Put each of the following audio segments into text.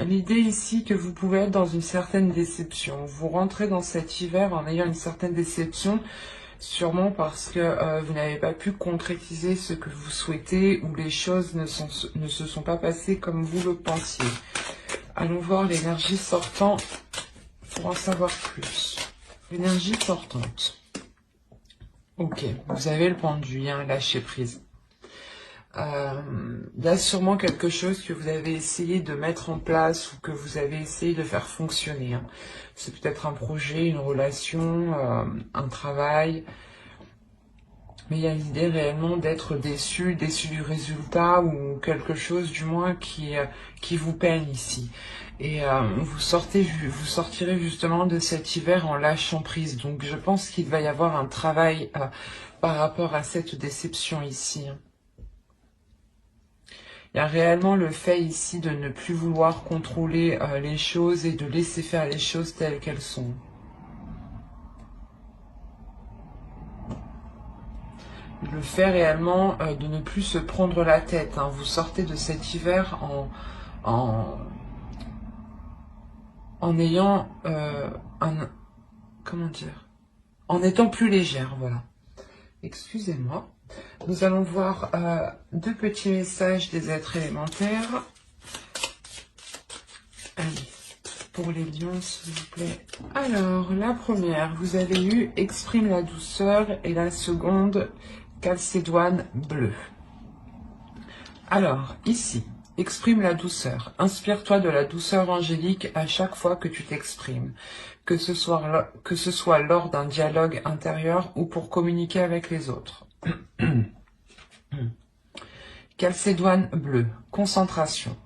L'idée ici que vous pouvez être dans une certaine déception. Vous rentrez dans cet hiver en ayant une certaine déception, sûrement parce que vous n'avez pas pu concrétiser ce que vous souhaitez ou les choses ne se sont pas passées comme vous le pensiez. Allons voir l'énergie sortante pour en savoir plus. L'énergie sortante. Ok, vous avez le pendu, hein, lâcher prise. Il y a sûrement quelque chose que vous avez essayé de mettre en place ou que vous avez essayé de faire fonctionner. Hein. C'est peut-être un projet, une relation, un travail. Mais il y a l'idée réellement d'être déçu du résultat ou quelque chose du moins qui vous peine ici. Et vous sortirez justement de cet hiver en lâchant prise. Donc je pense qu'il va y avoir un travail par rapport à cette déception ici. Il y a réellement le fait ici de ne plus vouloir contrôler les choses et de laisser faire les choses telles qu'elles sont. Le fait réellement de ne plus se prendre la tête. Hein. Vous sortez de cet hiver en ayant comment dire, en étant plus légère, voilà. Excusez-moi. Nous allons voir deux petits messages des êtres élémentaires. Allez, pour les lions, s'il vous plaît. Alors, la première, vous avez eu « Exprime la douceur » et la seconde, « Calcédoine bleue ». Alors, ici, « Exprime la douceur ». Inspire-toi de la douceur angélique à chaque fois que tu t'exprimes, que ce soit lors d'un dialogue intérieur ou pour communiquer avec les autres. Calcédoine bleue, concentration.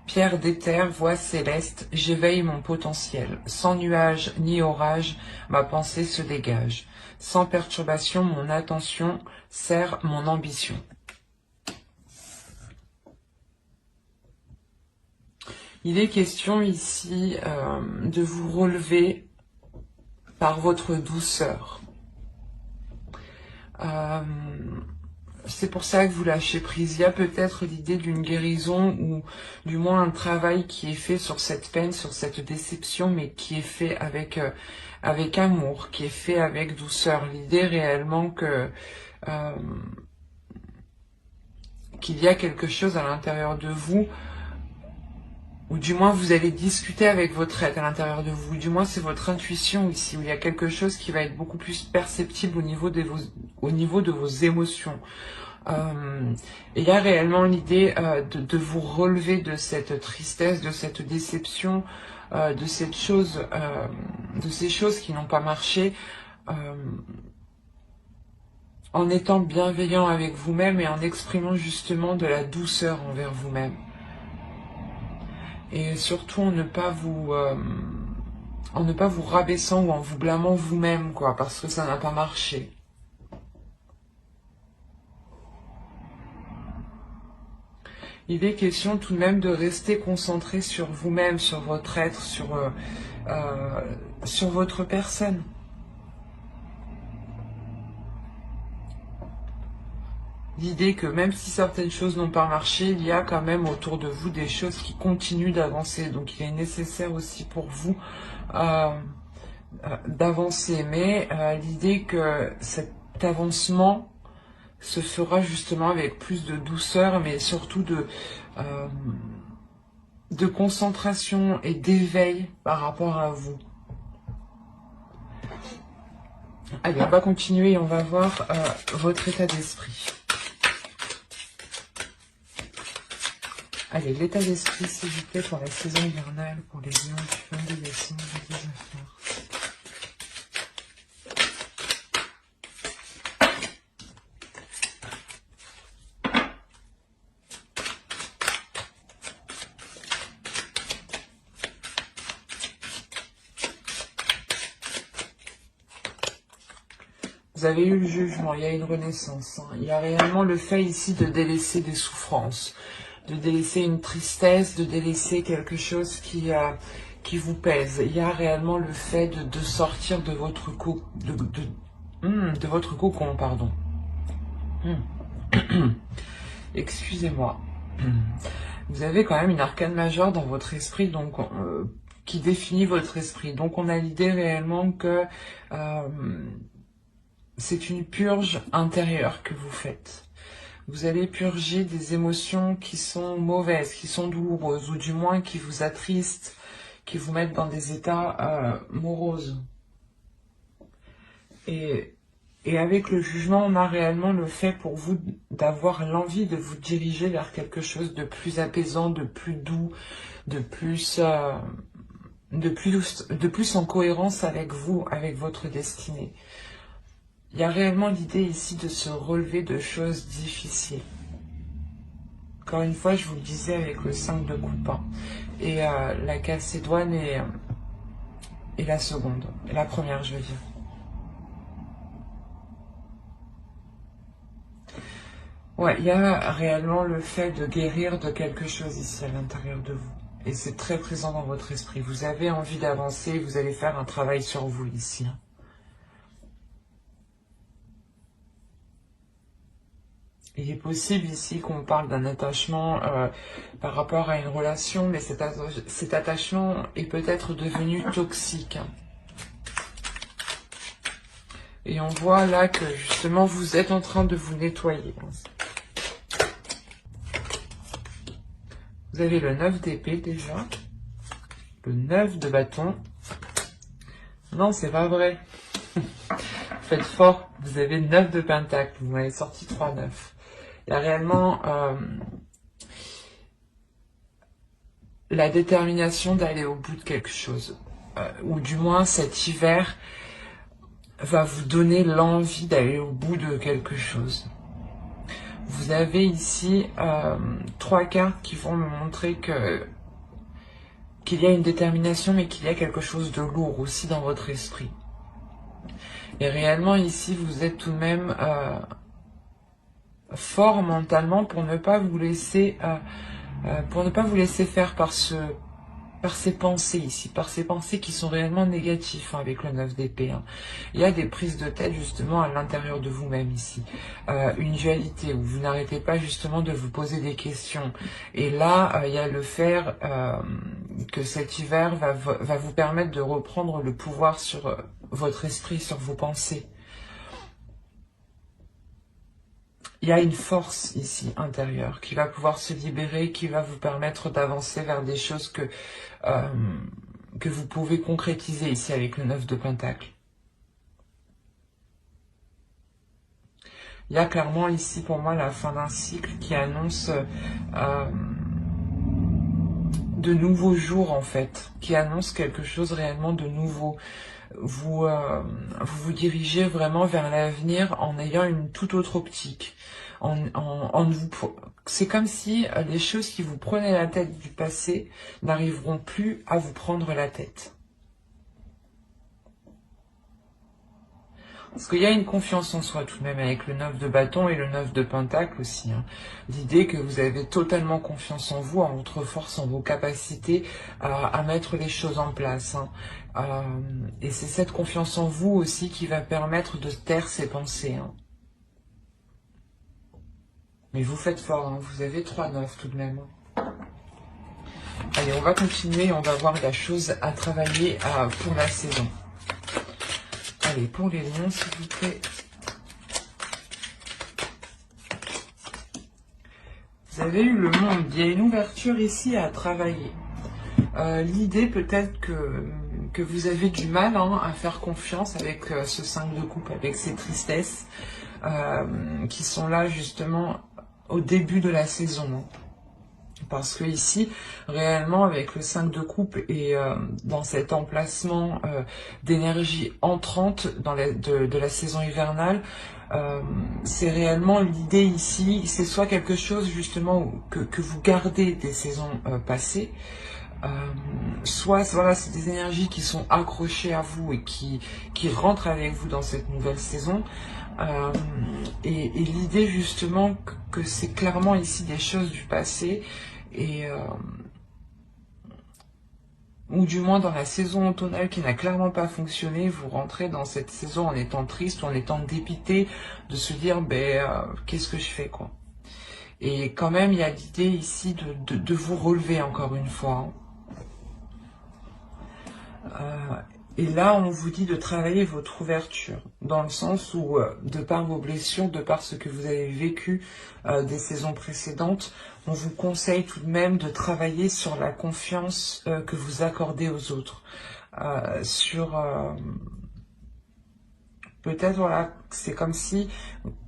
Pierre d'éther, voix céleste, j'éveille mon potentiel. Sans nuage ni orage, ma pensée se dégage. Sans perturbation, mon attention sert mon ambition. Il est question ici de vous relever par votre douceur. C'est pour ça que vous lâchez prise. Il y a peut-être l'idée d'une guérison ou du moins un travail qui est fait sur cette peine, sur cette déception, mais qui est fait avec amour, qui est fait avec douceur. L'idée réellement que qu'il y a quelque chose à l'intérieur de vous, ou du moins vous allez discuter avec votre être à l'intérieur de vous, du moins c'est votre intuition ici, où il y a quelque chose qui va être beaucoup plus perceptible au niveau de vos émotions. Et il y a réellement l'idée de vous relever de cette tristesse, de cette déception, de ces choses qui n'ont pas marché, en étant bienveillant avec vous-même et en exprimant justement de la douceur envers vous-même. Et surtout en ne pas vous rabaissant ou en vous blâmant vous-même, quoi, parce que ça n'a pas marché. Il est question tout de même de rester concentré sur vous-même, sur votre être, sur votre personne. L'idée que même si certaines choses n'ont pas marché, il y a quand même autour de vous des choses qui continuent d'avancer. Donc il est nécessaire aussi pour vous d'avancer. Mais l'idée que cet avancement se fera justement avec plus de douceur, mais surtout de concentration et d'éveil par rapport à vous. Allez, on va continuer et on va voir votre état d'esprit. Allez, l'état d'esprit, s'il vous plaît, pour la saison hivernale, pour les lions du 22 décembre 2019. Vous avez eu le jugement, il y a une renaissance. Hein. Il y a réellement le fait ici de délaisser des souffrances, de délaisser une tristesse, de délaisser quelque chose qui vous pèse. Il y a réellement le fait de sortir de votre cocon, pardon. Excusez-moi. Vous avez quand même une arcane majeure dans votre esprit, donc qui définit votre esprit. Donc on a l'idée réellement que c'est une purge intérieure que vous faites. Vous allez purger des émotions qui sont mauvaises, qui sont douloureuses, ou du moins qui vous attristent, qui vous mettent dans des états moroses. Et avec le jugement, on a réellement le fait pour vous d'avoir l'envie de vous diriger vers quelque chose de plus apaisant, de plus doux, de plus en cohérence avec vous, avec votre destinée. Il y a réellement l'idée ici de se relever de choses difficiles. Encore une fois, je vous le disais avec le 5 de coupe, hein, et la Calcédoine et la seconde, la première, je veux dire. Ouais, il y a réellement le fait de guérir de quelque chose ici à l'intérieur de vous. Et c'est très présent dans votre esprit. Vous avez envie d'avancer, vous allez faire un travail sur vous ici. Il est possible ici qu'on parle d'un attachement par rapport à une relation, mais cet attachement est peut-être devenu toxique. Et on voit là que justement vous êtes en train de vous nettoyer. Vous avez le 9 d'épée déjà. Le 9 de bâton. Non, c'est pas vrai. Faites fort. Vous avez 9 de pentacle. Vous m'avez sorti 3-9. Il y a réellement la détermination d'aller au bout de quelque chose. Ou du moins cet hiver va vous donner l'envie d'aller au bout de quelque chose. Vous avez ici 3 cartes qui vont me montrer qu'il y a une détermination, mais qu'il y a quelque chose de lourd aussi dans votre esprit. Et réellement ici, vous êtes tout de même fort mentalement pour ne pas vous laisser faire par ces pensées ici, par ces pensées qui sont réellement négatives, hein, avec le 9 d'épée. Hein. Il y a des prises de tête justement à l'intérieur de vous-même ici. Une dualité où vous n'arrêtez pas justement de vous poser des questions. Et là, il y a le fait que cet hiver va vous permettre de reprendre le pouvoir sur votre esprit, sur vos pensées. Il y a une force ici intérieure qui va pouvoir se libérer, qui va vous permettre d'avancer vers des choses que vous pouvez concrétiser ici avec le 9 de pentacle. Il y a clairement ici pour moi la fin d'un cycle qui annonce de nouveaux jours en fait, qui annonce quelque chose réellement de nouveau. Vous vous dirigez vraiment vers l'avenir en ayant une toute autre optique. C'est comme si les choses qui vous prenaient la tête du passé n'arriveront plus à vous prendre la tête. Parce qu'il y a une confiance en soi tout de même avec le 9 de bâton et le 9 de pentacle aussi. Hein. L'idée que vous avez totalement confiance en vous, en votre force, en vos capacités à mettre les choses en place. Hein. Et c'est cette confiance en vous aussi qui va permettre de taire ces pensées. Hein. Mais vous faites fort, hein. Vous avez 3-9 tout de même. Allez, on va continuer, on va voir la chose à travailler pour la saison. Allez, pour les lions, s'il vous plaît. Vous avez eu le monde. Il y a une ouverture ici à travailler. L'idée peut-être que vous avez du mal à faire confiance avec ce 5 de coupe, avec ces tristesses qui sont là justement au début de la saison. Parce que ici, réellement, avec le 5 de coupe et dans cet emplacement d'énergie entrante de la saison hivernale, c'est réellement l'idée ici, c'est soit quelque chose justement que vous gardez des saisons passées, soit voilà, c'est des énergies qui sont accrochées à vous et qui rentrent avec vous dans cette nouvelle saison. Et l'idée justement que c'est clairement ici des choses du passé et ou du moins dans la saison automnale qui n'a clairement pas fonctionné, vous rentrez dans cette saison en étant triste ou en étant dépité de se dire qu'est-ce que je fais quoi. Et quand même, il y a l'idée ici de vous relever encore une fois. Et là, on vous dit de travailler votre ouverture, dans le sens où, de par vos blessures, de par ce que vous avez vécu des saisons précédentes, on vous conseille tout de même de travailler sur la confiance que vous accordez aux autres. Peut-être, voilà, c'est comme si,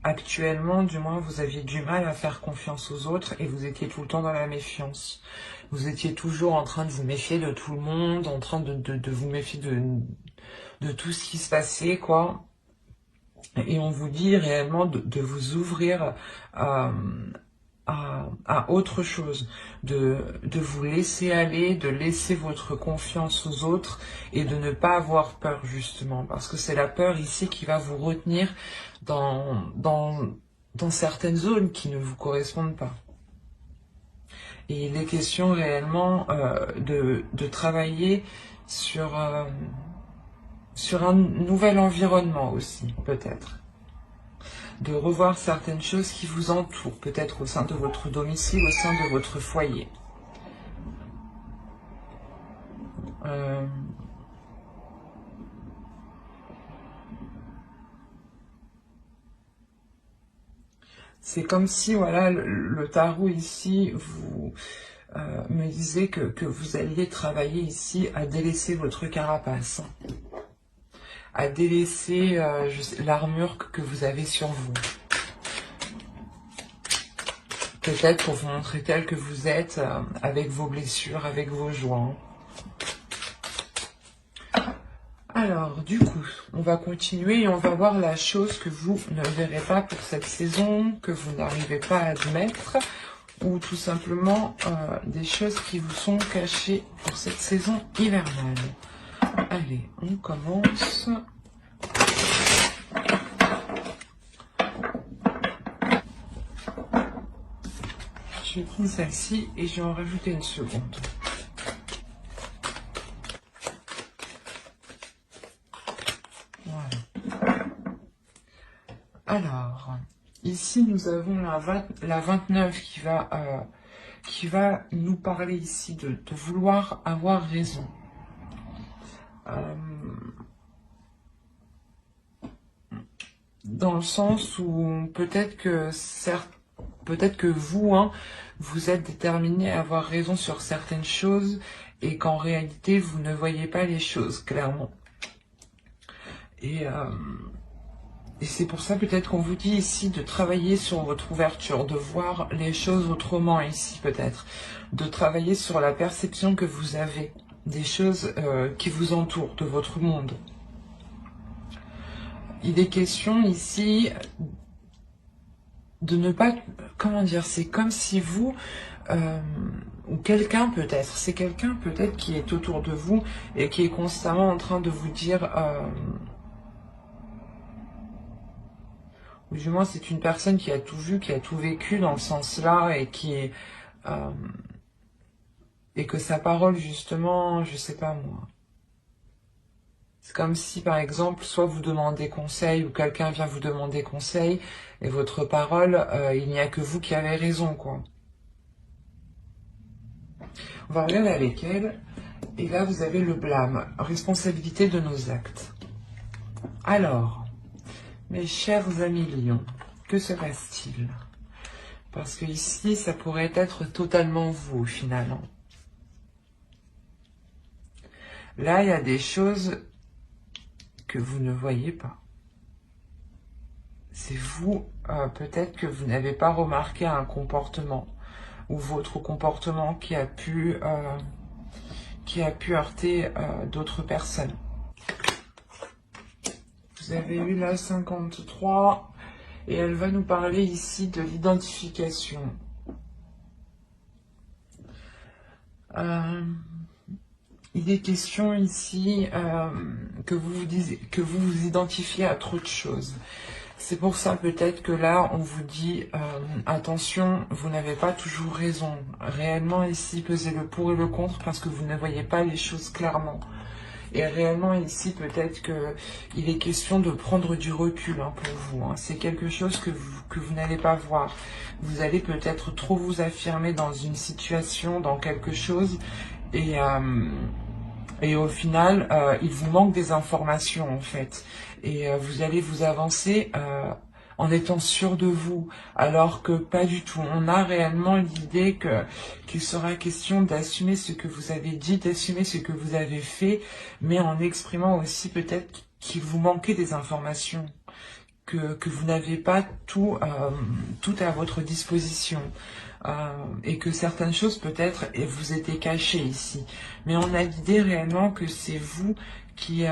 actuellement, du moins, vous aviez du mal à faire confiance aux autres et vous étiez tout le temps dans la méfiance. Vous étiez toujours en train de vous méfier de tout le monde, en train de vous méfier de tout ce qui se passait, quoi. Et on vous dit réellement de vous ouvrir à autre chose, de vous laisser aller, de laisser votre confiance aux autres et de ne pas avoir peur, justement, parce que c'est la peur ici qui va vous retenir dans certaines zones qui ne vous correspondent pas. Et il est question réellement de travailler sur un nouvel environnement aussi, peut-être. De revoir certaines choses qui vous entourent, peut-être au sein de votre domicile, au sein de votre foyer. C'est comme si, voilà, le tarot ici vous me disait que vous alliez travailler ici à délaisser votre carapace, à délaisser l'armure que vous avez sur vous. Peut-être pour vous montrer tel que vous êtes, avec vos blessures, avec vos joints. Alors, du coup, on va continuer et on va voir la chose que vous ne verrez pas pour cette saison, que vous n'arrivez pas à admettre, ou tout simplement des choses qui vous sont cachées pour cette saison hivernale. Allez, on commence. Je vais prendre celle-ci et je vais en rajouter une seconde. Alors, ici nous avons la 29 qui va nous parler ici de vouloir avoir raison. Dans le sens où peut-être que vous, vous êtes déterminé à avoir raison sur certaines choses et qu'en réalité vous ne voyez pas les choses clairement. Et c'est pour ça peut-être qu'on vous dit ici de travailler sur votre ouverture, de voir les choses autrement ici peut-être, de travailler sur la perception que vous avez des choses qui vous entourent, de votre monde. Il est question ici de ne pas, comment dire, c'est comme si vous, ou quelqu'un peut-être, c'est quelqu'un peut-être qui est autour de vous et qui est constamment en train de vous dire... ou du moins c'est une personne qui a tout vu, qui a tout vécu dans le sens là et qui est et que sa parole justement, je sais pas moi. C'est comme si par exemple soit vous demandez conseil ou quelqu'un vient vous demander conseil et votre parole, il n'y a que vous qui avez raison quoi. On va regarder avec elle et là vous avez le blâme, responsabilité de nos actes. Alors. Mes chers amis lions, que se passe-t-il? Parce que ici, ça pourrait être totalement vous au final. Là, il y a des choses que vous ne voyez pas. C'est vous, peut-être que vous n'avez pas remarqué un comportement ou votre comportement qui a pu heurter d'autres personnes. Vous avez eu la 53 et elle va nous parler ici de l'identification. Il est question ici que vous vous identifiez à trop de choses. C'est pour ça peut-être que là on vous dit attention, vous n'avez pas toujours raison. Réellement ici pesez le pour et le contre parce que vous ne voyez pas les choses clairement. Et réellement ici, peut-être il est question de prendre du recul pour vous. C'est quelque chose que vous n'allez pas voir. Vous allez peut-être trop vous affirmer dans une situation, dans quelque chose, et au final, il vous manque des informations en fait. Et vous allez vous avancer en étant sûr de vous, alors que pas du tout. On a réellement l'idée qu'il sera question d'assumer ce que vous avez dit, d'assumer ce que vous avez fait, mais en exprimant aussi peut-être qu'il vous manquait des informations, que vous n'avez pas tout à votre disposition. Et que certaines choses peut-être vous étaient cachées ici. Mais on a l'idée réellement que c'est vous qui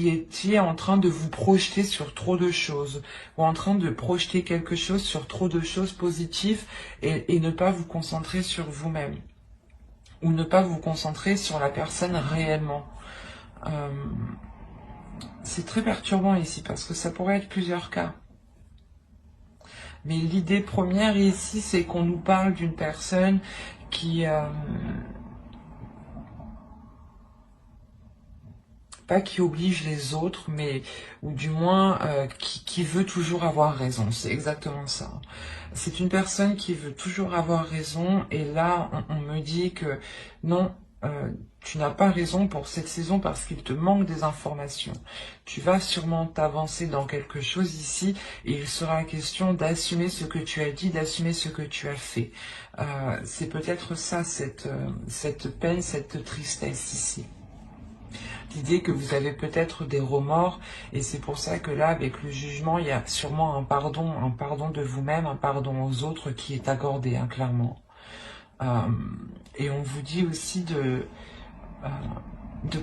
étiez en train de vous projeter sur trop de choses, ou en train de projeter quelque chose sur trop de choses positives et ne pas vous concentrer sur vous-même, ou ne pas vous concentrer sur la personne réellement. C'est très perturbant ici parce que ça pourrait être plusieurs cas. Mais l'idée première ici, c'est qu'on nous parle d'une personne qui... pas qui oblige les autres, mais ou du moins qui veut toujours avoir raison. C'est exactement ça. C'est une personne qui veut toujours avoir raison, et là, on me dit que non, tu n'as pas raison pour cette saison parce qu'il te manque des informations. Tu vas sûrement t'avancer dans quelque chose ici, et il sera question d'assumer ce que tu as dit, d'assumer ce que tu as fait. C'est peut-être ça, cette peine, cette tristesse ici. L'idée que vous avez peut-être des remords, et c'est pour ça que là, avec le jugement, il y a sûrement un pardon de vous-même, un pardon aux autres qui est accordé, clairement. Et on vous dit aussi de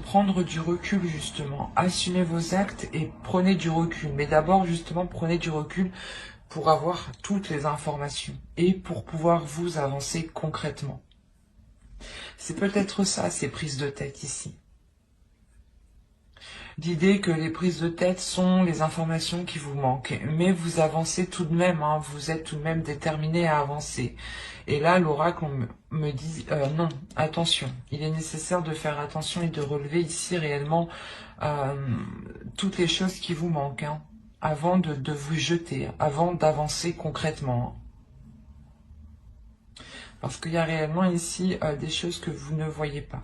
prendre du recul, justement. Assumez vos actes et prenez du recul. Mais d'abord, justement, prenez du recul pour avoir toutes les informations et pour pouvoir vous avancer concrètement. C'est peut-être ça, ces prises de tête ici. L'idée que les prises de tête sont les informations qui vous manquent. Mais vous avancez tout de même, vous êtes tout de même déterminé à avancer. Et là, l'oracle me dit, non, attention. Il est nécessaire de faire attention et de relever ici réellement toutes les choses qui vous manquent, avant de vous jeter, avant d'avancer concrètement. Parce qu'il y a réellement ici des choses que vous ne voyez pas.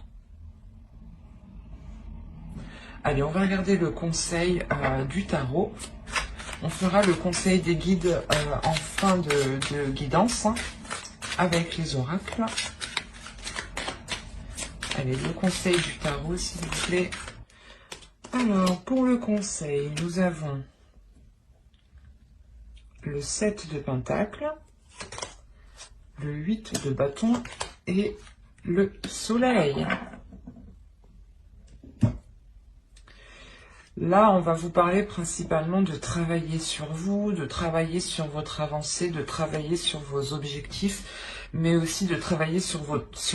Allez, on va regarder le conseil du tarot. On fera le conseil des guides en fin de guidance avec les oracles. Allez, le conseil du tarot, s'il vous plaît. Alors, pour le conseil, nous avons le 7 de Pentacle, le 8 de bâton et le soleil. Là, on va vous parler principalement de travailler sur vous, de travailler sur votre avancée, de travailler sur vos objectifs, mais aussi de travailler sur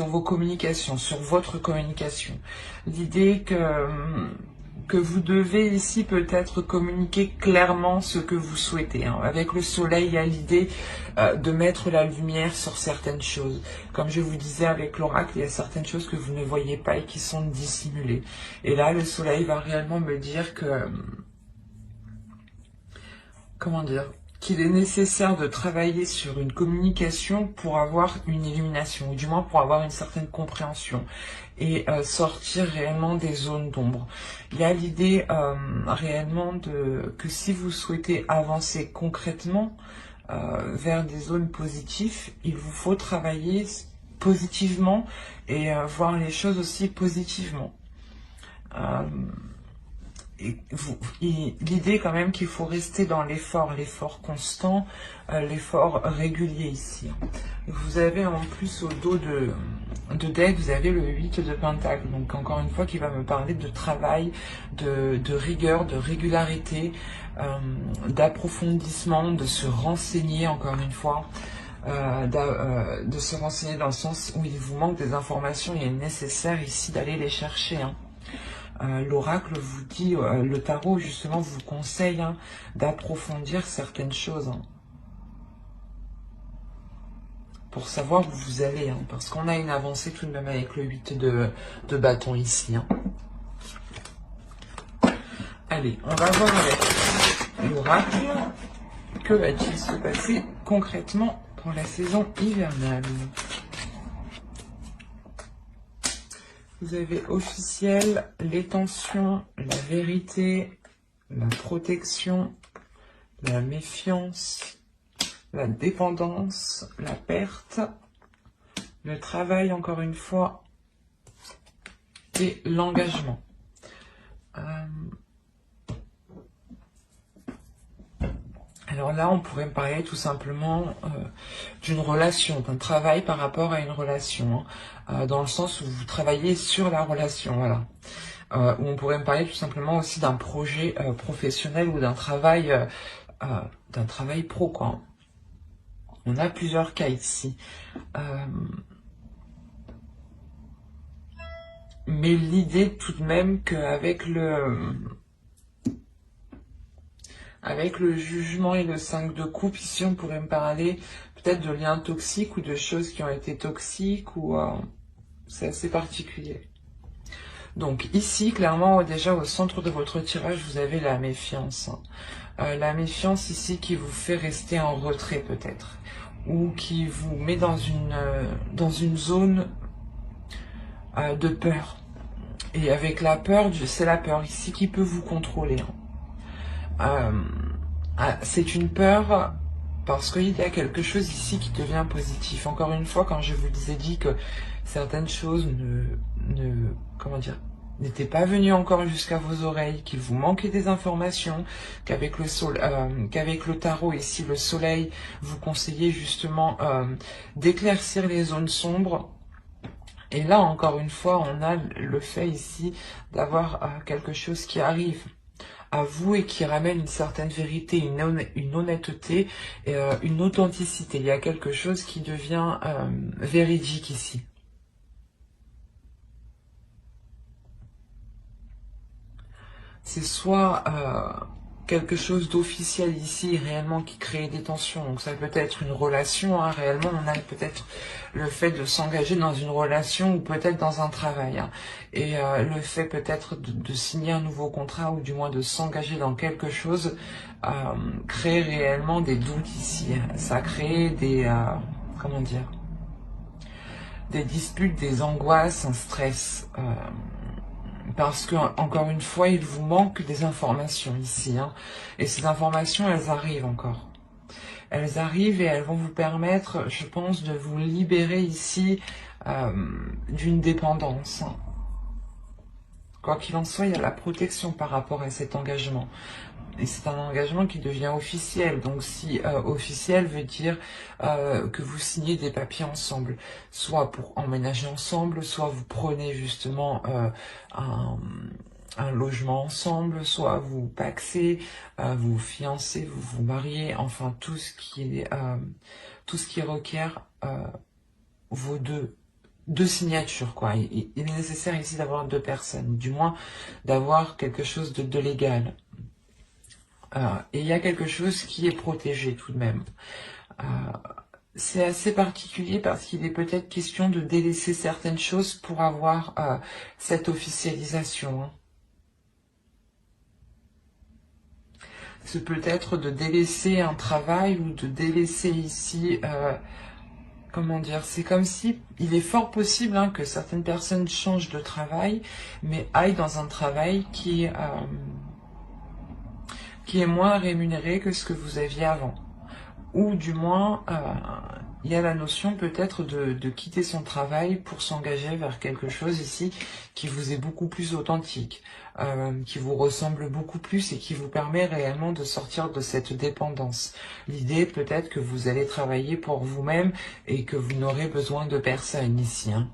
vos communications, sur votre communication. L'idée que vous devez ici peut-être communiquer clairement ce que vous souhaitez. Avec le soleil, il y a l'idée de mettre la lumière sur certaines choses. Comme je vous disais avec l'oracle, il y a certaines choses que vous ne voyez pas et qui sont dissimulées. Et là, le soleil va réellement me dire que... Comment dire ? Qu'il est nécessaire de travailler sur une communication pour avoir une illumination, ou du moins pour avoir une certaine compréhension, et sortir réellement des zones d'ombre. Il y a l'idée réellement que si vous souhaitez avancer concrètement vers des zones positives, il vous faut travailler positivement et voir les choses aussi positivement. L'idée quand même qu'il faut rester dans l'effort constant, l'effort régulier ici. Vous avez en plus au dos de deck, vous avez le 8 de Pentacle, donc encore une fois qui va me parler de travail, de rigueur, de régularité, d'approfondissement, de se renseigner encore une fois. De se renseigner dans le sens où il vous manque des informations, il est nécessaire ici d'aller les chercher. L'oracle vous dit, le tarot justement vous conseille d'approfondir certaines choses. pour savoir où vous allez, hein, parce qu'on a une avancée tout de même avec le 8 de bâton ici. Hein. Allez, on va voir avec l'oracle, que va-t-il se passer concrètement pour la saison hivernale. Vous avez officiel, les tensions, la vérité, la protection, la méfiance, la dépendance, la perte, le travail encore une fois, et l'engagement. Alors là, on pourrait me parler tout simplement d'une relation, d'un travail par rapport à une relation, hein, dans le sens où vous travaillez sur la relation, voilà. Ou on pourrait me parler tout simplement aussi d'un projet professionnel ou d'un travail pro, quoi. On a plusieurs cas ici. Mais l'idée tout de même qu'avec avec le jugement et le 5 de coupe, ici on pourrait me parler peut-être de liens toxiques ou de choses qui ont été toxiques, ou c'est assez particulier. Donc ici, clairement, déjà au centre de votre tirage, vous avez la méfiance. La méfiance ici qui vous fait rester en retrait peut-être, ou qui vous met dans une zone de peur. Et avec la peur, c'est la peur ici qui peut vous contrôler. C'est une peur parce qu'il y a quelque chose ici qui devient positif. Encore une fois, quand je vous ai dit que certaines choses n'étaient pas venues encore jusqu'à vos oreilles, qu'il vous manquait des informations, qu'avec le tarot ici, le soleil, vous conseillez justement d'éclaircir les zones sombres. Et là, encore une fois, on a le fait ici d'avoir quelque chose qui arrive à vous et qui ramène une certaine vérité, une honnêteté, et, une authenticité. Il y a quelque chose qui devient véridique ici. C'est soit quelque chose d'officiel ici, réellement, qui crée des tensions. Donc ça peut être une relation, hein, réellement, on a peut-être le fait de s'engager dans une relation ou peut-être dans un travail. Hein. Et le fait peut-être de signer un nouveau contrat ou du moins de s'engager dans quelque chose crée réellement des doutes ici. Ça crée des... comment dire, des disputes, des angoisses, un stress. Parce que, encore une fois, il vous manque des informations ici. Hein. Et ces informations, elles arrivent encore. Elles arrivent et elles vont vous permettre, je pense, de vous libérer ici d'une dépendance. Quoi qu'il en soit, il y a la protection par rapport à cet engagement. Et c'est un engagement qui devient officiel. Donc si officiel veut dire que vous signez des papiers ensemble, soit pour emménager ensemble, soit vous prenez justement un logement ensemble, soit vous pacsez, vous fiancez, vous vous mariez, enfin tout ce qui requiert vos deux signatures, quoi. Il est nécessaire ici d'avoir deux personnes, du moins d'avoir quelque chose de légal. Et il y a quelque chose qui est protégé tout de même. C'est assez particulier parce qu'il est peut-être question de délaisser certaines choses pour avoir cette officialisation. Hein. C'est peut-être de délaisser un travail ou de délaisser ici... comment dire, c'est comme si il est fort possible hein, que certaines personnes changent de travail, mais aillent dans un travail qui est moins rémunéré que ce que vous aviez avant. Ou du moins, il y a la notion peut-être de quitter son travail pour s'engager vers quelque chose ici qui vous est beaucoup plus authentique, qui vous ressemble beaucoup plus et qui vous permet réellement de sortir de cette dépendance. L'idée peut-être que vous allez travailler pour vous-même et que vous n'aurez besoin de personne ici. Hein.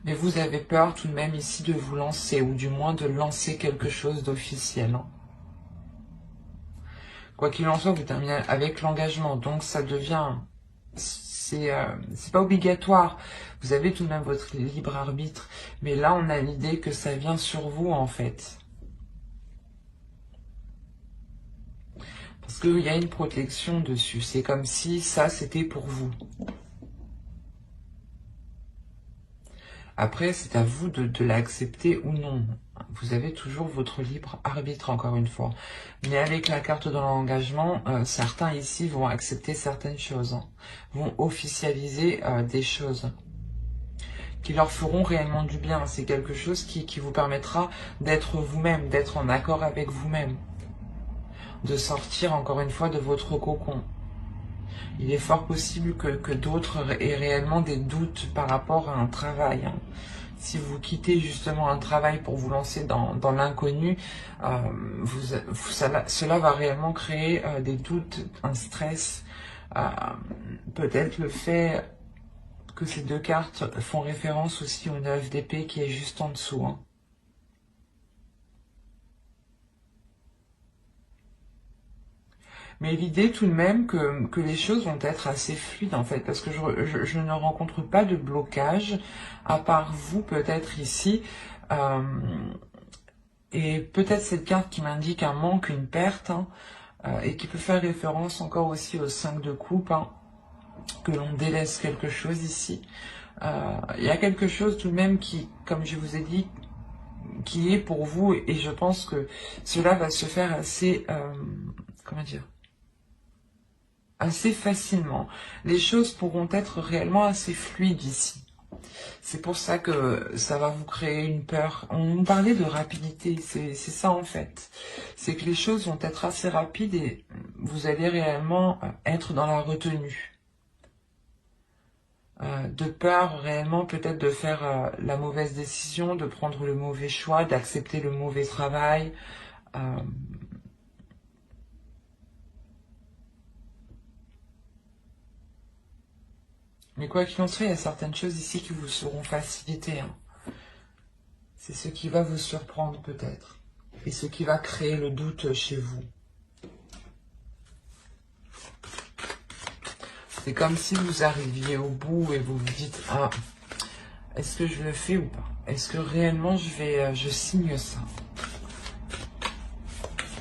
Mais vous avez peur tout de même ici de vous lancer, ou du moins de lancer quelque chose d'officiel. Hein. Quoi qu'il en soit, vous terminez avec l'engagement, donc ça devient... C'est pas obligatoire, vous avez tout de même votre libre arbitre, mais là on a l'idée que ça vient sur vous en fait. Parce qu'il y a une protection dessus. C'est comme si ça, c'était pour vous. Après, c'est à vous de l'accepter ou non. Vous avez toujours votre libre arbitre, encore une fois. Mais avec la carte de l'engagement, certains ici vont accepter certaines choses. Vont officialiser des choses qui leur feront réellement du bien. C'est quelque chose qui vous permettra d'être vous-même, d'être en accord avec vous-même. De sortir encore une fois de votre cocon. Il est fort possible que d'autres aient réellement des doutes par rapport à un travail. Si vous quittez justement un travail pour vous lancer dans l'inconnu, cela va réellement créer des doutes, un stress. Peut-être le fait que ces deux cartes font référence aussi au 9 d'épée qui est juste en dessous. Mais l'idée tout de même que les choses vont être assez fluides en fait, parce que je ne rencontre pas de blocage, à part vous peut-être ici, et peut-être cette carte qui m'indique un manque, une perte, et qui peut faire référence encore aussi au 5 de coupe, que l'on délaisse quelque chose ici. Il y a quelque chose tout de même qui, comme je vous ai dit, qui est pour vous, et je pense que cela va se faire assez, comment dire, assez facilement. Les choses pourront être réellement assez fluides ici. C'est pour ça que ça va vous créer une peur. On parlait de rapidité, c'est ça en fait. C'est que les choses vont être assez rapides et vous allez réellement être dans la retenue. De peur réellement peut-être de faire la mauvaise décision, de prendre le mauvais choix, d'accepter le mauvais travail. Mais quoi qu'il en soit, il y a certaines choses ici qui vous seront facilitées. C'est ce qui va vous surprendre peut-être. Et ce qui va créer le doute chez vous. C'est comme si vous arriviez au bout et vous vous dites « Ah, est-ce que je le fais ou pas? Est-ce que réellement je signe ça ?»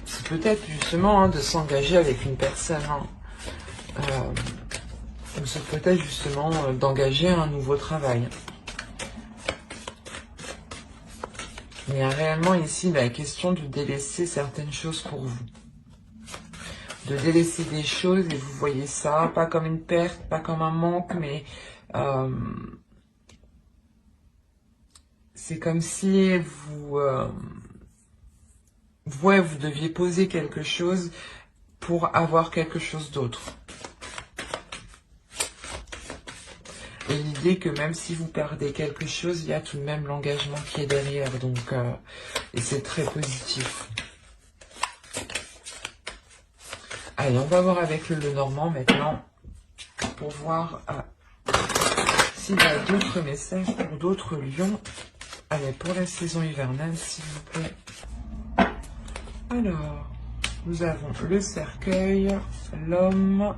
C'est peut-être justement de s'engager avec une personne. C'est peut-être justement d'engager un nouveau travail. Il y a réellement ici la question de délaisser certaines choses pour vous. De délaisser des choses et vous voyez ça, pas comme une perte, pas comme un manque, mais c'est comme si vous deviez poser quelque chose pour avoir quelque chose d'autre. Et l'idée que même si vous perdez quelque chose, il y a tout de même l'engagement qui est derrière. Donc, et c'est très positif. Allez, on va voir avec le Lenormand maintenant. Pour voir s'il y a d'autres messages pour d'autres lions. Allez, pour la saison hivernale, s'il vous plaît. Alors, nous avons le cercueil, l'homme,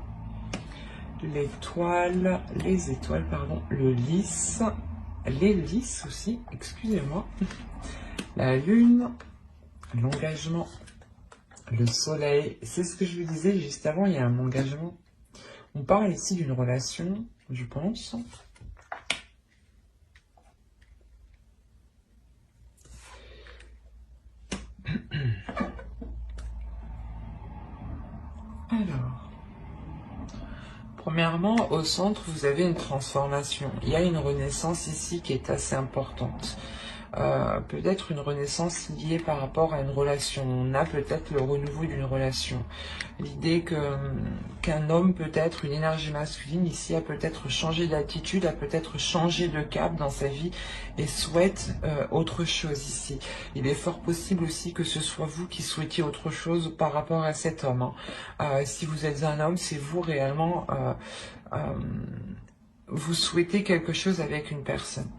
l'étoile, les étoiles, pardon, le lys, les lys aussi, excusez-moi, la lune, l'engagement, le soleil. C'est ce que je vous disais juste avant, il y a un engagement. On parle ici d'une relation, je pense. Alors, premièrement, au centre, vous avez une transformation. Il y a une renaissance ici qui est assez importante. Peut-être une renaissance liée par rapport à une relation. On a peut-être le renouveau d'une relation. L'idée qu'un homme, peut-être, une énergie masculine, ici, a peut-être changé d'attitude, a peut-être changé de cap dans sa vie et souhaite autre chose ici. Il est fort possible aussi que ce soit vous qui souhaitiez autre chose par rapport à cet homme. Si vous êtes un homme, c'est vous réellement, vous souhaitez quelque chose avec une personne.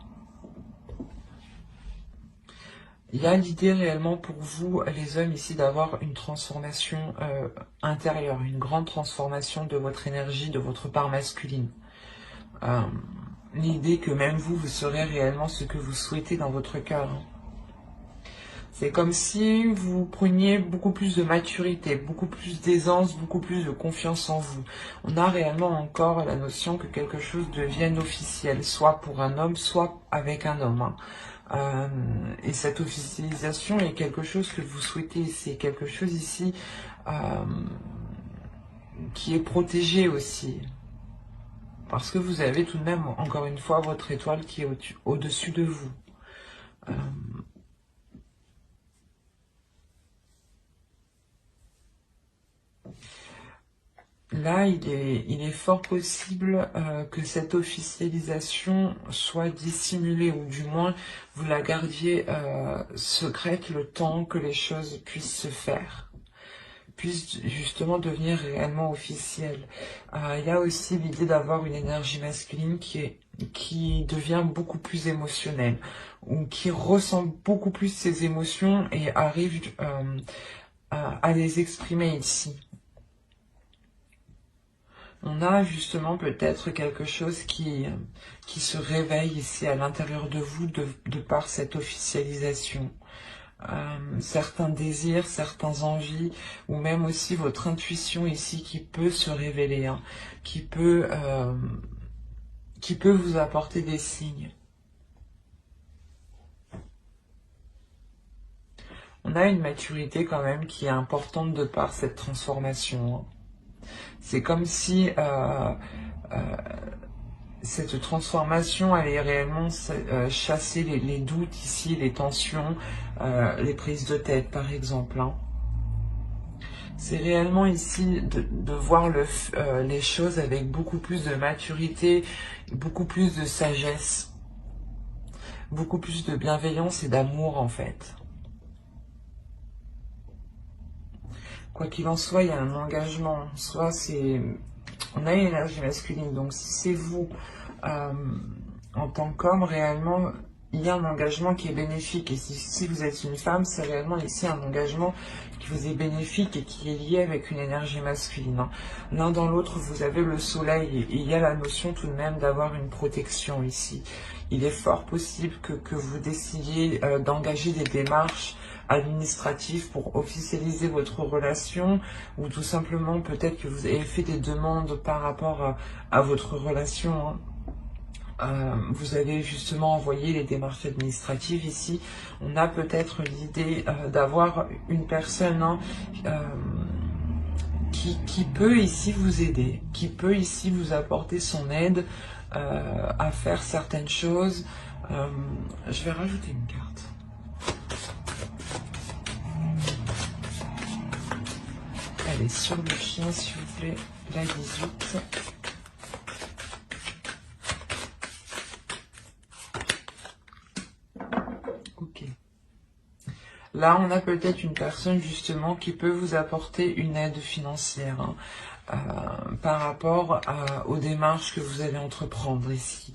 Il y a l'idée réellement pour vous, les hommes ici, d'avoir une transformation intérieure, une grande transformation de votre énergie, de votre part masculine. L'idée que même vous serez réellement ce que vous souhaitez dans votre cœur. C'est comme si vous preniez beaucoup plus de maturité, beaucoup plus d'aisance, beaucoup plus de confiance en vous. On a réellement encore la notion que quelque chose devienne officiel, soit pour un homme, soit avec un homme. Et cette officialisation est quelque chose que vous souhaitez. C'est quelque chose ici qui est protégé aussi. Parce que vous avez tout de même, encore une fois, votre étoile qui est au-dessus de vous. Là, il est fort possible que cette officialisation soit dissimulée, ou du moins vous la gardiez secrète le temps que les choses puissent se faire, puissent justement devenir réellement officielles. Il y a aussi l'idée d'avoir une énergie masculine qui devient beaucoup plus émotionnelle, ou qui ressent beaucoup plus ses émotions et arrive à les exprimer ici. On a justement peut-être quelque chose qui se réveille ici à l'intérieur de vous de par cette officialisation. Certains désirs, certaines envies, ou même aussi votre intuition ici qui peut se révéler, hein, qui peut vous apporter des signes. On a une maturité quand même qui est importante de par cette transformation, hein. C'est comme si cette transformation allait réellement chasser les doutes ici, les tensions, les prises de tête par exemple, hein. C'est réellement ici de voir les choses avec beaucoup plus de maturité, beaucoup plus de sagesse, beaucoup plus de bienveillance et d'amour en fait. Quoi qu'il en soit, il y a un engagement. Soit c'est... On a une énergie masculine, donc si c'est vous, en tant qu'homme, réellement, il y a un engagement qui est bénéfique. Et si vous êtes une femme, c'est réellement ici un engagement qui vous est bénéfique et qui est lié avec une énergie masculine, hein. L'un dans l'autre, vous avez le soleil et il y a la notion tout de même d'avoir une protection ici. Il est fort possible que vous décidiez d'engager des démarches administratif pour officialiser votre relation, ou tout simplement peut-être que vous avez fait des demandes par rapport à votre relation, hein. Vous avez justement envoyé les démarches administratives ici. On a peut-être l'idée d'avoir une personne, hein, qui peut ici vous aider, qui peut ici vous apporter son aide à faire certaines choses. Je vais rajouter une carte. Allez, sur le chien, s'il vous plaît, la 18. Ok. Là, on a peut-être une personne, justement, qui peut vous apporter une aide financière, hein, par rapport aux démarches que vous allez entreprendre ici.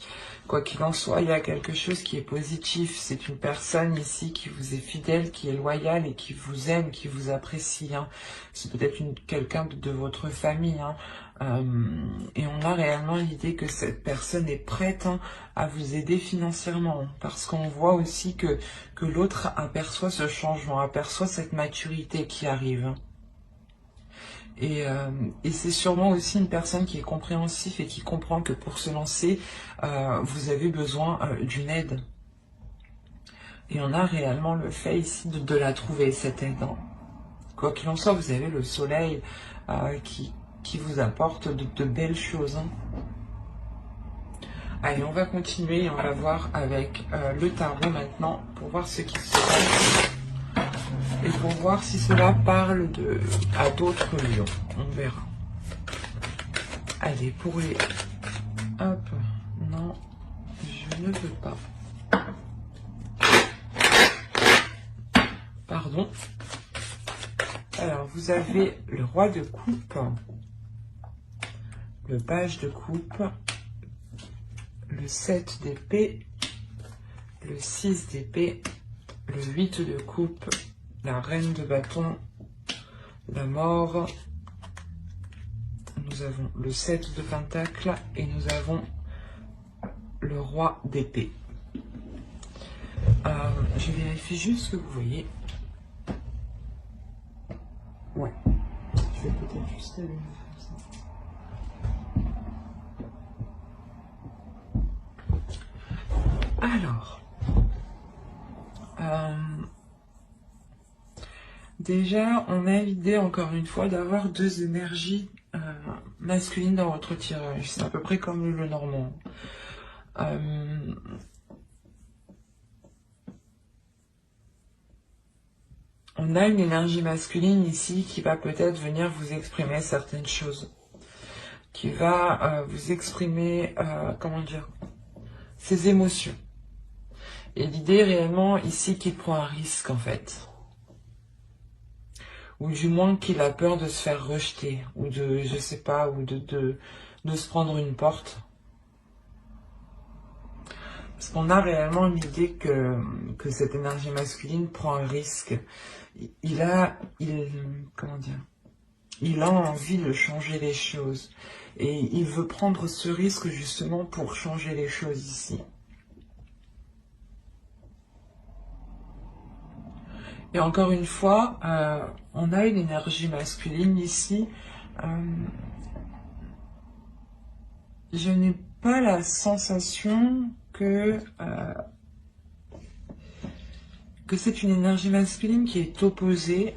Quoi qu'il en soit, il y a quelque chose qui est positif. C'est une personne ici qui vous est fidèle, qui est loyale et qui vous aime, qui vous apprécie, hein. C'est peut-être quelqu'un de votre famille, hein. Et on a réellement l'idée que cette personne est prête, hein, à vous aider financièrement. Parce qu'on voit aussi que l'autre aperçoit ce changement, aperçoit cette maturité qui arrive, hein. Et c'est sûrement aussi une personne qui est compréhensive et qui comprend que pour se lancer, vous avez besoin d'une aide. Et on a réellement le fait ici de la trouver, cette aide, hein. Quoi qu'il en soit, vous avez le soleil qui vous apporte de belles choses, hein. Allez, on va continuer et on va voir avec le tarot maintenant pour voir ce qui se passe. Et pour voir si cela parle à d'autres lions. On verra. Allez, pour les... Hop. Non, je ne peux pas. Pardon. Alors, vous avez le roi de coupe, le page de coupe, le 7 d'épée, le 6 d'épée, le 8 de coupe, la reine de bâton, la mort, nous avons le 7 de pentacle et nous avons le roi d'épée. Je vérifie juste ce que vous voyez. juste allumer comme ça. Alors, déjà, on a l'idée, encore une fois, d'avoir deux énergies masculines dans votre tirage. C'est à peu près comme le Normand. On a une énergie masculine ici qui va peut-être venir vous exprimer certaines choses. Qui va vous exprimer, comment dire, ses émotions. Et l'idée réellement ici qu'il prend un risque en fait. Ou du moins qu'il a peur de se faire rejeter. Ou de, je sais pas, ou de se prendre une porte. Parce qu'on a réellement l'idée que cette énergie masculine prend un risque. Comment dire, il a envie de changer les choses. Et il veut prendre ce risque justement pour changer les choses ici. Et encore une fois, on a une énergie masculine ici. Je n'ai pas la sensation que c'est une énergie masculine qui est opposée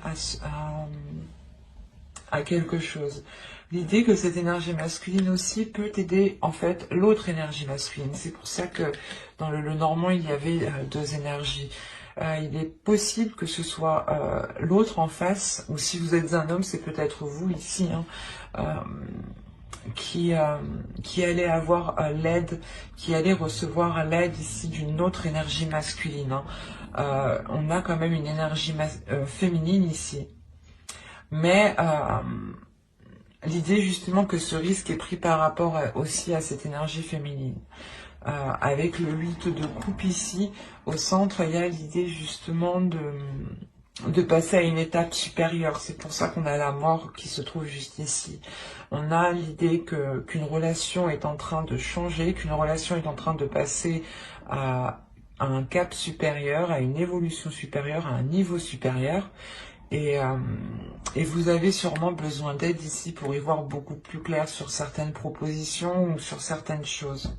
à quelque chose. L'idée que cette énergie masculine aussi peut aider en fait l'autre énergie masculine. C'est pour ça que dans le Normand, il y avait deux énergies. Il est possible que ce soit l'autre en face, ou si vous êtes un homme, c'est peut-être vous ici, hein, qui allait avoir l'aide, qui allait recevoir l'aide ici d'une autre énergie masculine. Hein. On a quand même une énergie féminine ici. Mais l'idée justement que ce risque est pris par rapport aussi à cette énergie féminine. Avec le 8 de coupe ici, au centre, il y a l'idée justement de passer à une étape supérieure. C'est pour ça qu'on a la mort qui se trouve juste ici. On a l'idée qu'une relation est en train de changer, qu'une relation est en train de passer à un cap supérieur, à une évolution supérieure, à un niveau supérieur. Et vous avez sûrement besoin d'aide ici pour y voir beaucoup plus clair sur certaines propositions ou sur certaines choses.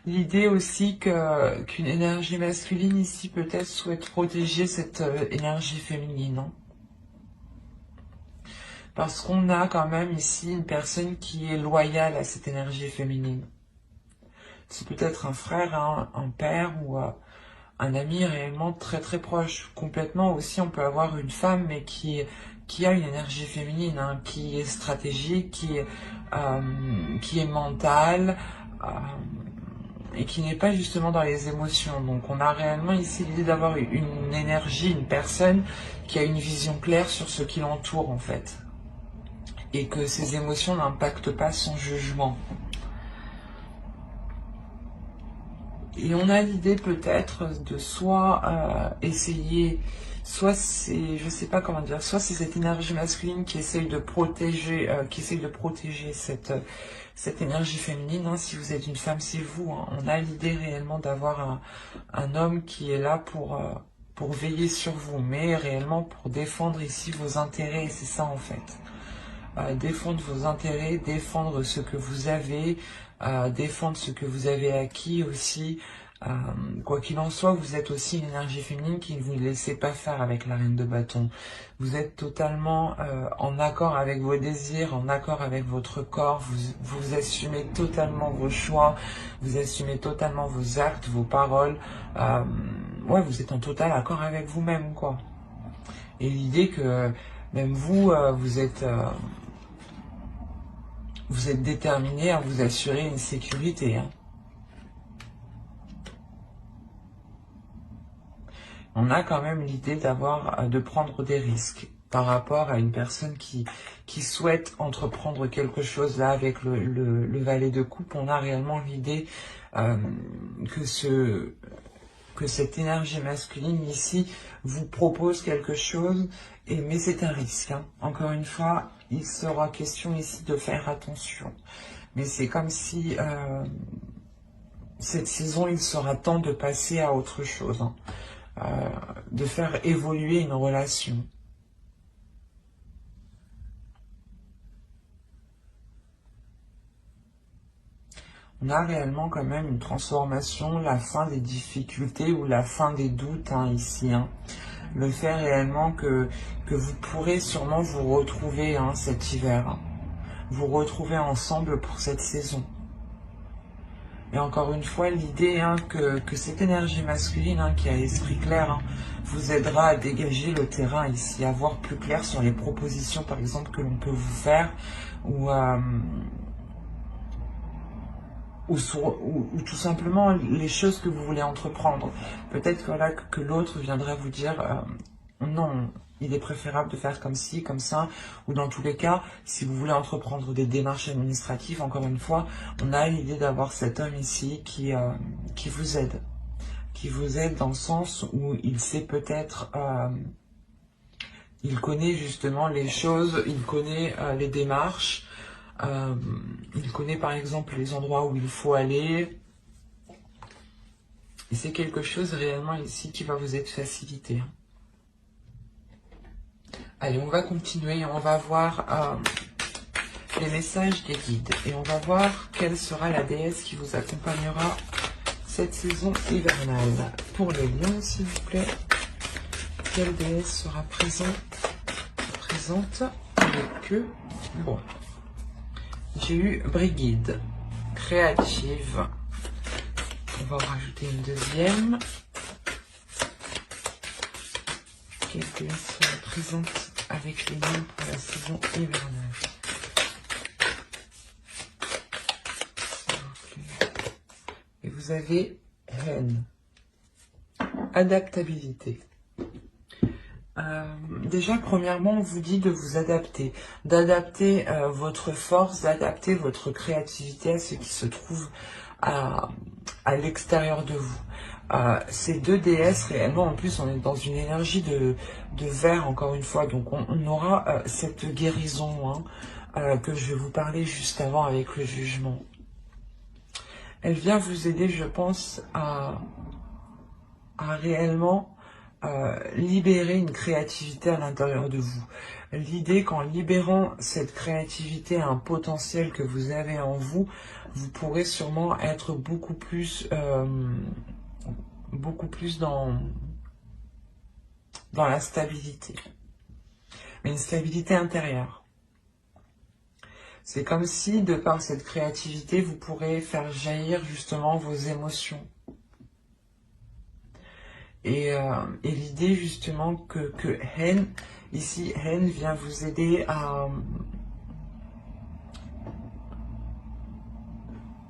L'idée aussi qu'une énergie masculine ici peut-être souhaite protéger cette énergie féminine. Hein. Parce qu'on a quand même ici une personne qui est loyale à cette énergie féminine. C'est peut-être un frère, hein, un père ou un ami réellement très très proche. Complètement aussi, on peut avoir une femme mais qui a une énergie féminine, hein, qui est stratégique, qui est mentale, et qui n'est pas justement dans les émotions. Donc on a réellement ici l'idée d'avoir une énergie, une personne qui a une vision claire sur ce qui l'entoure en fait. Et que ses émotions n'impactent pas son jugement. Et on a l'idée peut-être de soit essayer, soit c'est, je sais pas comment dire, soit c'est cette énergie masculine qui essaye de protéger, cette énergie féminine. Hein. Si vous êtes une femme, c'est vous. Hein. On a l'idée réellement d'avoir un homme qui est là pour veiller sur vous, mais réellement pour défendre ici vos intérêts. C'est ça en fait. Défendre vos intérêts, défendre ce que vous avez, défendre ce que vous avez acquis aussi. Quoi qu'il en soit, vous êtes aussi une énergie féminine qui ne vous laissez pas faire avec la reine de bâton. Vous êtes totalement en accord avec vos désirs, en accord avec votre corps, vous assumez totalement vos choix, vous assumez totalement vos actes, vos paroles. Ouais, vous êtes en total accord avec vous-même, quoi. Et l'idée que même vous, vous êtes déterminé à vous assurer une sécurité. Hein. On a quand même l'idée de prendre des risques par rapport à une personne qui souhaite entreprendre quelque chose. Là, avec le valet de coupe, on a réellement l'idée que cette énergie masculine ici vous propose quelque chose, mais c'est un risque. Hein. Encore une fois, il sera question ici de faire attention. Mais c'est comme si cette saison, il sera temps de passer à autre chose. Hein. de faire évoluer une relation. On a réellement quand même une transformation, la fin des difficultés ou la fin des doutes ici. Le fait réellement que vous pourrez sûrement vous retrouver cet hiver. Vous retrouver ensemble pour cette saison. Et encore une fois, l'idée que cette énergie masculine qui a l'esprit clair vous aidera à dégager le terrain ici, à voir plus clair sur les propositions par exemple que l'on peut vous faire ou tout simplement les choses que vous voulez entreprendre. Peut-être voilà, que l'autre viendra vous dire non, il est préférable de faire comme ci, comme ça, ou dans tous les cas, si vous voulez entreprendre des démarches administratives, encore une fois, on a l'idée d'avoir cet homme ici qui vous aide. Qui vous aide dans le sens où il sait peut-être, il connaît justement les choses, il connaît les démarches, il connaît par exemple les endroits où il faut aller. Et c'est quelque chose réellement ici qui va vous être facilité. Allez, on va continuer, on va voir les messages des guides. Et on va voir quelle sera la déesse qui vous accompagnera cette saison hivernale. Pour les lions, s'il vous plaît, quelle déesse sera présente avec eux? Bon, j'ai eu Brigide, créative. On va en rajouter une deuxième. Quelle déesse sera présente avec les lions pour la saison hivernale? Et vous avez haine, adaptabilité. Déjà, premièrement, on vous dit de vous adapter, d'adapter votre force, d'adapter votre créativité à ce qui se trouve à l'extérieur de vous. Ces deux déesses, réellement, en plus, on est dans une énergie de verre, encore une fois, donc on aura cette guérison que je vais vous parler juste avant avec le jugement. Elle vient vous aider, je pense, à réellement libérer une créativité à l'intérieur de vous. L'idée qu'en libérant cette créativité, un potentiel que vous avez en vous, vous pourrez sûrement être beaucoup plus dans la stabilité. Mais une stabilité intérieure. C'est comme si, de par cette créativité, vous pourrez faire jaillir justement vos émotions. Et l'idée justement que Hen, ici, Hen vient vous aider à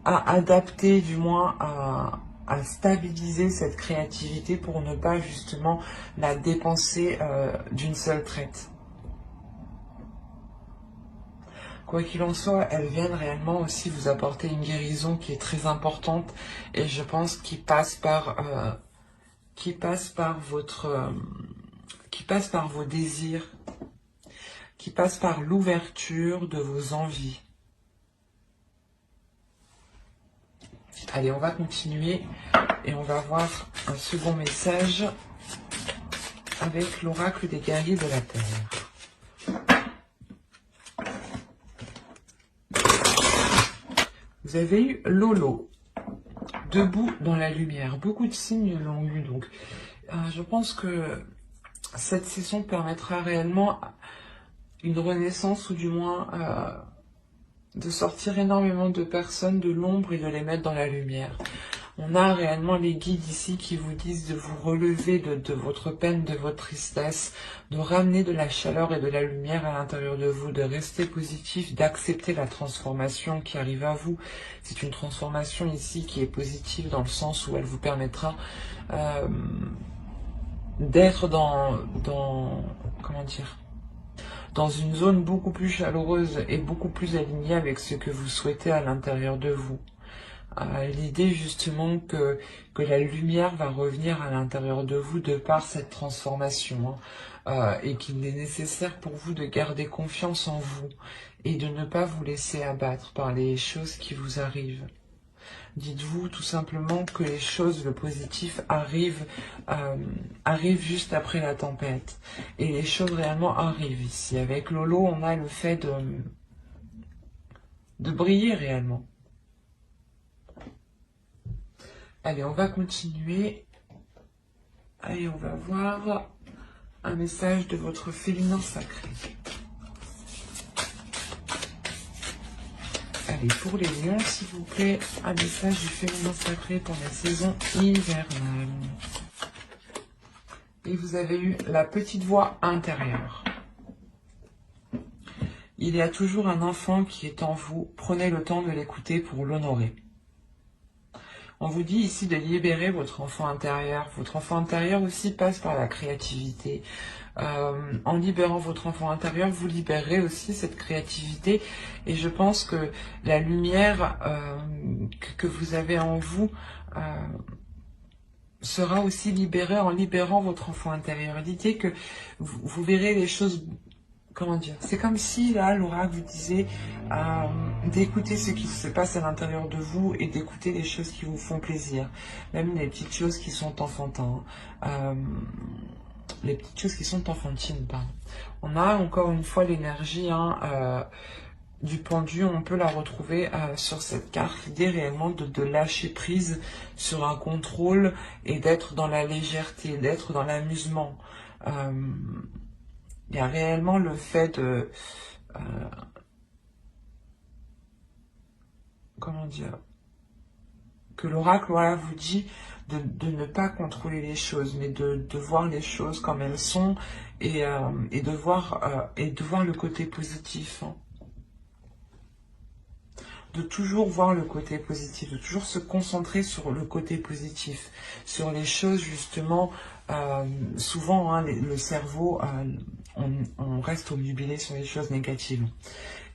adapter, du moins à stabiliser cette créativité pour ne pas justement la dépenser d'une seule traite. Quoi qu'il en soit, elles viennent réellement aussi vous apporter une guérison qui est très importante et je pense qui passe par vos désirs, qui passe par l'ouverture de vos envies. Allez, on va continuer et on va voir un second message avec l'oracle des guerriers de la Terre. Vous avez eu Lolo, debout dans la lumière. Beaucoup de signes l'ont eu, donc je pense que cette saison permettra réellement une renaissance, ou du moins de sortir énormément de personnes de l'ombre et de les mettre dans la lumière. On a réellement les guides ici qui vous disent de vous relever de votre peine, de votre tristesse, de ramener de la chaleur et de la lumière à l'intérieur de vous, de rester positif, d'accepter la transformation qui arrive à vous. C'est une transformation ici qui est positive dans le sens où elle vous permettra d'être dans une zone beaucoup plus chaleureuse et beaucoup plus alignée avec ce que vous souhaitez à l'intérieur de vous. L'idée justement que la lumière va revenir à l'intérieur de vous de par cette transformation et qu'il est nécessaire pour vous de garder confiance en vous et de ne pas vous laisser abattre par les choses qui vous arrivent. Dites-vous tout simplement que les choses, le positif arrive juste après la tempête. Et les choses réellement arrivent ici. Avec Lolo, on a le fait de briller réellement. Allez, on va continuer. Allez, on va voir un message de votre féminin sacré. Allez, pour les lions, s'il vous plaît, un message du féminin sacré pour la saison hivernale. Et vous avez eu la petite voix intérieure. Il y a toujours un enfant qui est en vous. Prenez le temps de l'écouter pour l'honorer. On vous dit ici de libérer votre enfant intérieur. Votre enfant intérieur aussi passe par la créativité. En libérant votre enfant intérieur, vous libérez aussi cette créativité. Et je pense que la lumière que vous avez en vous sera aussi libérée en libérant votre enfant intérieur. L'idée que vous verrez les choses... Comment dire? C'est comme si, là, Laura vous disait d'écouter ce qui se passe à l'intérieur de vous et d'écouter les choses qui vous font plaisir. Même les petites choses qui sont enfantines. Les petites choses qui sont enfantines, pardon. On a encore une fois l'énergie du pendu, on peut la retrouver sur cette carte. L'idée réellement de lâcher prise sur un contrôle et d'être dans la légèreté, d'être dans l'amusement. Il y a réellement le fait de... comment dire? Que l'oracle, voilà, vous dit de ne pas contrôler les choses, mais de voir les choses comme elles sont et de voir le côté positif. Hein. De toujours voir le côté positif, de toujours se concentrer sur le côté positif, sur les choses justement, souvent hein, le cerveau, on reste obnubilé sur les choses négatives.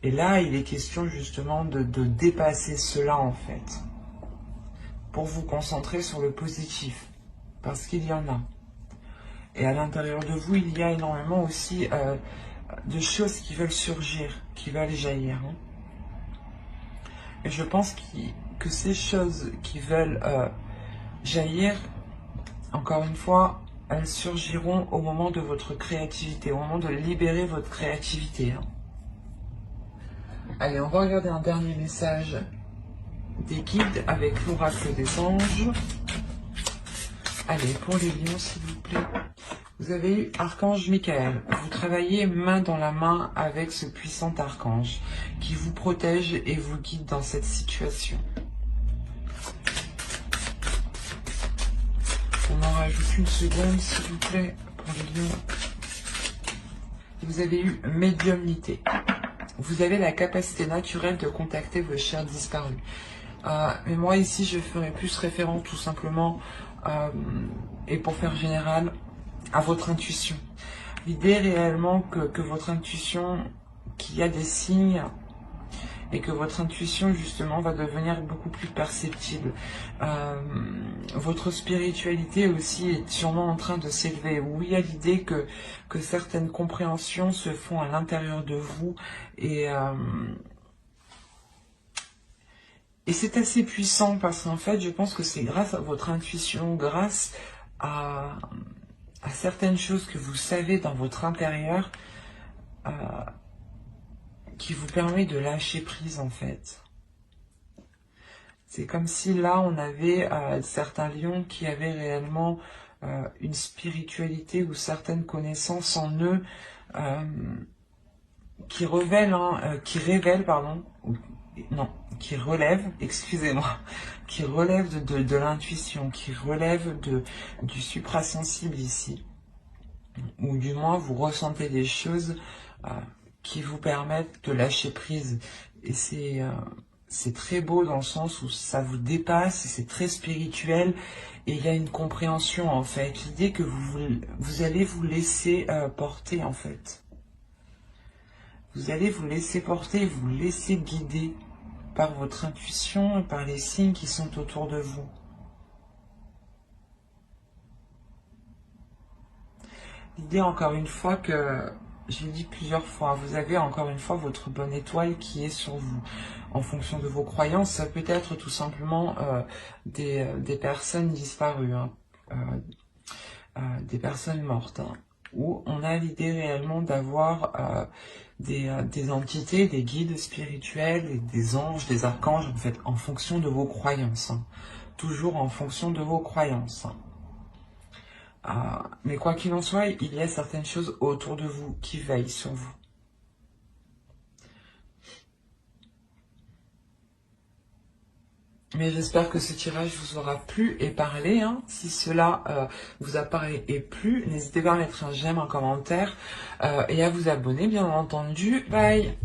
Et là, il est question justement de dépasser cela en fait, pour vous concentrer sur le positif, parce qu'il y en a. Et à l'intérieur de vous, il y a énormément aussi de choses qui veulent surgir, qui veulent jaillir. Hein. Et je pense que ces choses qui veulent jaillir, encore une fois, elles surgiront au moment de votre créativité, au moment de libérer votre créativité. Hein. Allez, on va regarder un dernier message des guides avec l'oracle des anges. Allez, pour les lions, s'il vous plaît. Vous avez eu Archange Michael. Vous travaillez main dans la main avec ce puissant archange qui vous protège et vous guide dans cette situation. On en rajoute une seconde, s'il vous plaît, pour les lions. Vous avez eu médiumnité. Vous avez la capacité naturelle de contacter vos chers disparus. Mais moi, ici, je ferai plus référence tout simplement, et pour faire général, à votre intuition. L'idée réellement que votre intuition, qu'il y a des signes et que votre intuition justement va devenir beaucoup plus perceptible. Votre spiritualité aussi est sûrement en train de s'élever. Oui, il y a l'idée que certaines compréhensions se font à l'intérieur de vous et c'est assez puissant parce qu'en fait, je pense que c'est grâce à votre intuition, grâce à certaines choses que vous savez dans votre intérieur qui vous permet de lâcher prise en fait. C'est comme si là on avait certains lions qui avaient réellement une spiritualité ou certaines connaissances en eux qui relèvent, excusez-moi, qui relèvent de l'intuition, qui relèvent du suprasensible ici. Ou du moins vous ressentez des choses qui vous permettent de lâcher prise. Et c'est très beau dans le sens où ça vous dépasse, c'est très spirituel et il y a une compréhension en fait. L'idée que vous allez vous laisser porter en fait. Vous allez vous laisser porter, vous laisser guider par votre intuition et par les signes qui sont autour de vous. L'idée encore une fois que j'ai dit plusieurs fois, vous avez encore une fois votre bonne étoile qui est sur vous. En fonction de vos croyances, ça peut être tout simplement des personnes disparues, hein, des personnes mortes, hein, où on a l'idée réellement d'avoir des entités, des guides spirituels, des anges, des archanges, en fait, en fonction de vos croyances. Hein. Toujours en fonction de vos croyances. Hein. Mais quoi qu'il en soit, il y a certaines choses autour de vous qui veillent sur vous. Mais j'espère que ce tirage vous aura plu et parlé. Hein. Si cela vous a parlé et plu, n'hésitez pas à mettre un j'aime, un commentaire et à vous abonner, bien entendu. Bye!